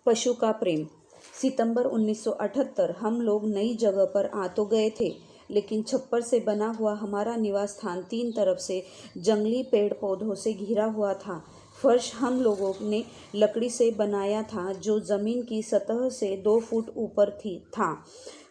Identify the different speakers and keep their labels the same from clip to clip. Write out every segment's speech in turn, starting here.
Speaker 1: पशु का प्रेम। सितंबर 1978 हम लोग नई जगह पर आ तो गए थे, लेकिन छप्पर से बना हुआ हमारा निवास स्थान 3 तरफ से जंगली पेड़ पौधों से घिरा हुआ था। फर्श हम लोगों ने लकड़ी से बनाया था, जो जमीन की सतह से 2 फुट ऊपर था।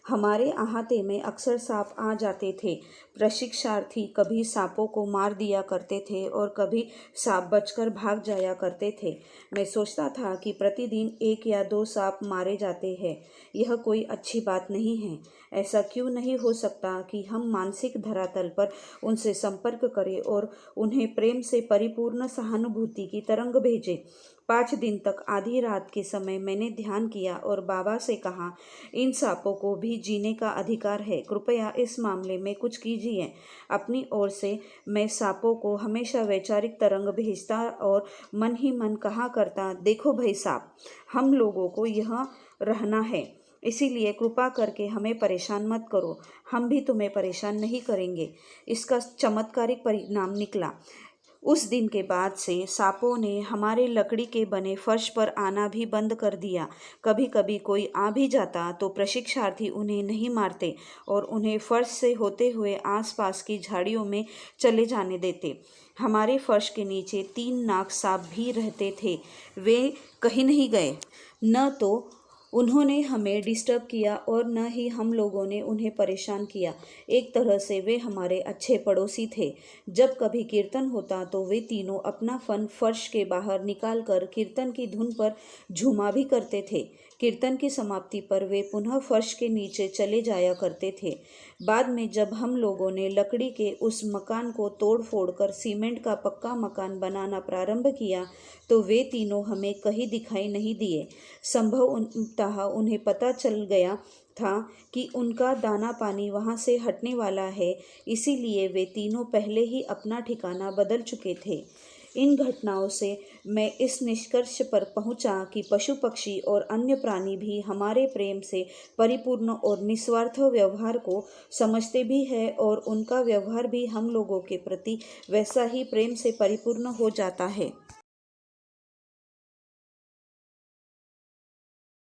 Speaker 1: हमारे अहाते में अक्सर सांप आ जाते थे। प्रशिक्षार्थी कभी सांपों को मार दिया करते थे और कभी सांप बचकर भाग जाया करते थे। मैं सोचता था कि प्रतिदिन 1 या 2 सांप मारे जाते हैं। यह कोई अच्छी बात नहीं है। ऐसा क्यों नहीं हो सकता कि हम मानसिक धरातल पर उनसे संपर्क करें और उन्हें प्रेम से परिपूर्ण सहानुभूति की तरंग भेजें। 5 दिन तक आधी रात के समय मैंने ध्यान किया और बाबा से कहा, इन सांपों को भी जीने का अधिकार है, कृपया इस मामले में कुछ कीजिए। अपनी ओर से मैं सांपों को हमेशा वैचारिक तरंग भेजता और मन ही मन कहा करता, देखो भाई सांप, हम लोगों को यहाँ रहना है, इसीलिए कृपा करके हमें परेशान मत करो, हम भी तुम्हें परेशान नहीं करेंगे। इसका चमत्कारिक परिणाम निकला। उस दिन के बाद से सांपों ने हमारे लकड़ी के बने फर्श पर आना भी बंद कर दिया। कभी कभी कोई आ भी जाता तो प्रशिक्षार्थी उन्हें नहीं मारते और उन्हें फर्श से होते हुए आसपास की झाड़ियों में चले जाने देते। हमारे फर्श के नीचे 3 नाग सांप भी रहते थे। वे कहीं नहीं गए। न तो उन्होंने हमें डिस्टर्ब किया और न ही हम लोगों ने उन्हें परेशान किया। एक तरह से वे हमारे अच्छे पड़ोसी थे। जब कभी कीर्तन होता तो वे तीनों अपना फन फर्श के बाहर निकाल कर कीर्तन की धुन पर झूमा भी करते थे। कीर्तन की समाप्ति पर वे पुनः फर्श के नीचे चले जाया करते थे। बाद में जब हम लोगों ने लकड़ी के उस मकान को तोड़ फोड़ कर सीमेंट का पक्का मकान बनाना प्रारंभ किया तो वे तीनों हमें कहीं दिखाई नहीं दिए। संभवतः उन्हें पता चल गया था कि उनका दाना पानी वहां से हटने वाला है, इसीलिए वे तीनों पहले ही अपना ठिकाना बदल चुके थे। इन घटनाओं से मैं इस निष्कर्ष पर पहुंचा कि पशु पक्षी और अन्य प्राणी भी हमारे प्रेम से परिपूर्ण और निस्वार्थ व्यवहार को समझते भी हैं और उनका व्यवहार भी हम लोगों के प्रति वैसा ही प्रेम से परिपूर्ण हो जाता है।